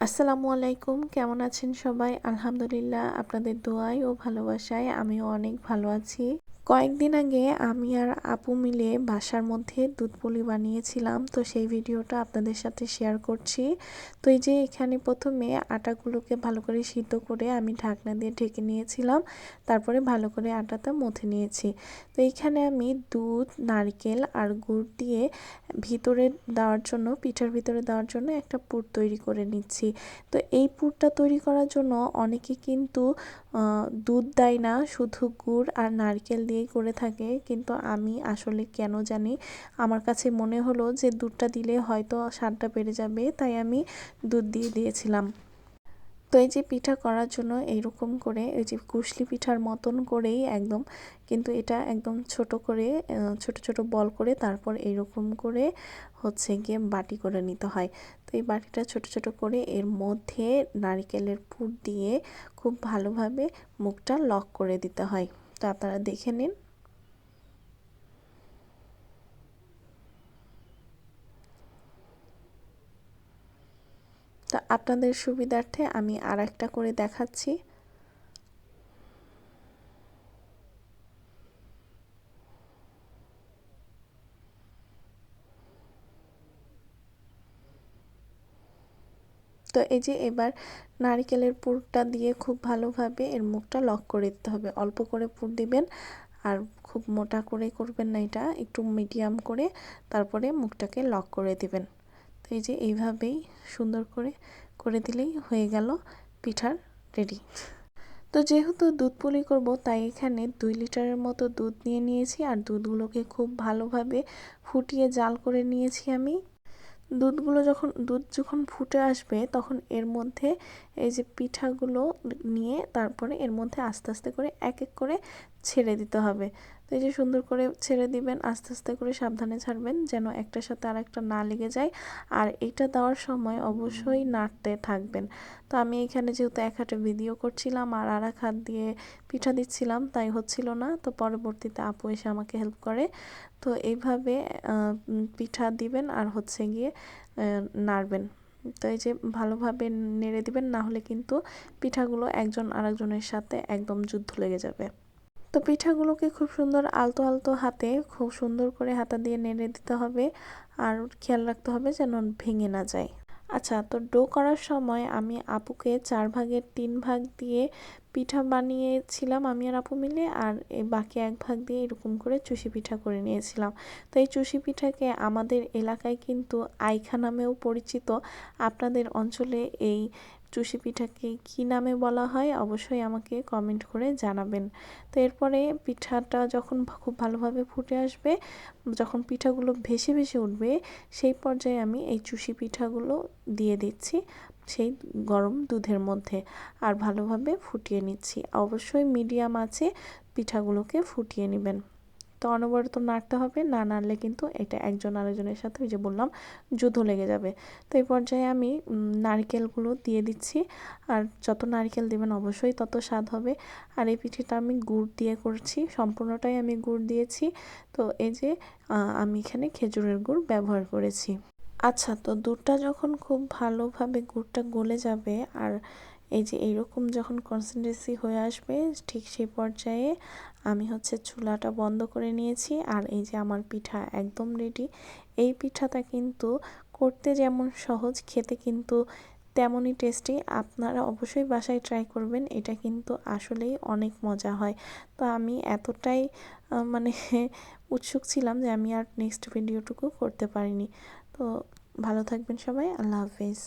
আসসালামু আলাইকুম, কেমন আছেন সবাই? আলহামদুলিল্লাহ, আপনাদের দোয়ায় ও ভালোবাসায় আমিও অনেক ভালো আছি। কয়েকদিন আগে আমি আর আপু মিলে বাসার মধ্যে দুধ পুলি বানিয়েছিলাম, তো সেই ভিডিওটা আপনাদের সাথে শেয়ার করছি। তো এই যে এখানে প্রথমে আটাগুলোকে ভালো করে সিদ্ধ করে আমি ঢাকনা দিয়ে ঢেকে নিয়েছিলাম, তারপরে ভালো করে আটাটা মথে নিয়েছি। তো এইখানে আমি দুধ, নারকেল আর গুড় দিয়ে ভিতরে দেওয়ার জন্য, পিঠার ভিতরে দেওয়ার জন্য একটা পুর তৈরি করে নিচ্ছি। তো এই পুরটা তৈরি করার জন্য অনেকে কিন্তু দুধ দেয় না, শুধু গুড় আর নারকেল দিয়েই করে থাকে, কিন্তু আমি আসলে কেন জানি আমার কাছে মনে হলো যে দুধটা দিলে হয়তো স্বাদটা বেড়ে যাবে, তাই আমি দুধ দিয়ে দিয়েছিলাম। তো এই যে পিঠা করার জন্য এইরকম করে, এই যে কুশলি পিঠার মতন করেই একদম, কিন্তু এটা একদম ছোট করে, ছোট ছোট বল করে তারপর এইরকম করে হচ্ছে গিয়ে বাটি করে নিতে হয়। তো এই বাটিটা ছোট ছোট করে এর মধ্যে নারকেলের পুর দিয়ে খুব ভালোভাবে মুখটা লক করে দিতে হয়। তো আপনারা দেখে নিন। তা আপনাদের সুবিধার্থে আমি আর একটা করে দেখাচ্ছি। তো এই যে এবার নারকেলের পুরটা দিয়ে খুব ভালোভাবে এর মুখটা লক করে দিতে হবে। অল্প করে পুর দিবেন, আর খুব মোটা করে করবেন না, এটা একটু মিডিয়াম করে তারপরে মুখটাকে লক করে দিবেন। তো এই যে এইভাবেই সুন্দর করে করে দিলেই হয়ে গেল পিঠার রেডি। তো যেহেতু দুধ পুলি করব, তাই এখানে 2 লিটারের মতো দুধ নিয়ে নিয়েছি, আর দুধগুলোকে খুব ভালোভাবে ফুটিয়ে জাল করে নিয়েছি আমি। দুধ যখন ফুটে আসবে তখন এর মধ্যে এই যে পিঠাগুলো নিয়ে তারপরে এর মধ্যে আস্তে আস্তে করে এক এক করে ছেড়ে দিতে হবে। তো এই যে সুন্দর করে ছেড়ে দিবেন, আস্তে আস্তে করে সাবধানে ছাড়বেন যেন একটার সাথে আরেকটা না লেগে যায়। আর এটা দেওয়ার সময় অবশ্যই নাড়তে থাকবেন। তো আমি এখানে যেহেতু এক হাতে ভিডিও করছিলাম আর এক হাত দিয়ে পিঠা দিচ্ছিলাম, তাই হচ্ছিল না। তো পরবর্তীতে আপু এসে আমাকে হেল্প করে। তো এইভাবে পিঠা দিবেন আর হচ্ছে গিয়ে নাড়বেন। তো এই যে ভালোভাবে নেড়ে দিবেন, না হলে কিন্তু পিঠাগুলো একজন আরেকজনের সাথে একদম যুদ্ধ লেগে যাবে। তো পিঠাগুলোকে খুব সুন্দর আলতো আলতো হাতে খুব সুন্দর করে হাতা দিয়ে নেড়ে দিতে হবে, আর খেয়াল রাখতে হবে যেন ভেঙে না যায়। আচ্ছা, তো ডো করার সময় আমি আপুকে 4 ভাগের 3 ভাগ দিয়ে পিঠা বানিয়েছিলাম আমি আর আপু মিলে, আর এই বাকি 1 ভাগ দিয়ে এরকম করে চুষি পিঠা করে নিয়েছিলাম। তো এই চুষি পিঠাকে আমাদের এলাকায় কিন্তু আইখা নামেও পরিচিত। আপনাদের অঞ্চলে এই চুষি পিঠাকে কী নামে বলা হয় অবশ্যই আমাকে কমেন্ট করে জানাবেন। তো এরপরে পিঠাটা যখন খুব ভালোভাবে ফুটে আসবে, যখন পিঠাগুলো ভেসে ভেসে উঠবে, সেই পর্যায়ে আমি এই চুষি পিঠাগুলো দিয়ে দিচ্ছি সেই গরম দুধের মধ্যে, আর ভালোভাবে ফুটিয়ে নিচ্ছি। অবশ্যই মিডিয়াম আঁচে পিঠাগুলোকে ফুটিয়ে নেবেন। তো অনবরত নাড়তে হবে, না নাড়লে কিন্তু এটা একজন আরেকজনের সাথে, ওই যে বললাম, যুদ্ধ লেগে যাবে। তো এই পর্যায়ে আমি নারকেলগুলো দিয়ে দিচ্ছি, আর যত নারকেল দেবেন অবশ্যই তত স্বাদ হবে। আর এই পিঠাটা আমি গুড় দিয়ে করছি, সম্পূর্ণটাই আমি গুড় দিয়েছি। তো এই যে আমি এখানে খেজুরের গুড় ব্যবহার করেছি। আচ্ছা, তো দুধটা যখন খুব ভালোভাবে গুড়টা গলে যাবে, আর এই যে এইরকম যখন কনসিস্টেন্সি হয়ে আসবে, ঠিক সেই পর্যায়ে আমি হচ্ছে চুলাটা বন্ধ করে নিয়েছি, আর এই যে আমার পিঠা একদম রেডি। এই পিঠাটা কিন্তু করতে যেমন সহজ, খেতে কিন্তু তেমনই টেস্টি। আপনারা অবশ্যই বাসায় ট্রাই করবেন, এটা কিন্তু আসলেই অনেক মজা হয়। তো আমি এতটাই মানে উৎসুক ছিলাম যে আমি আর নেক্সট ভিডিওটুকু করতে পারিনি। তো ভালো থাকবেন সবাই, আল্লাহ হাফেজ।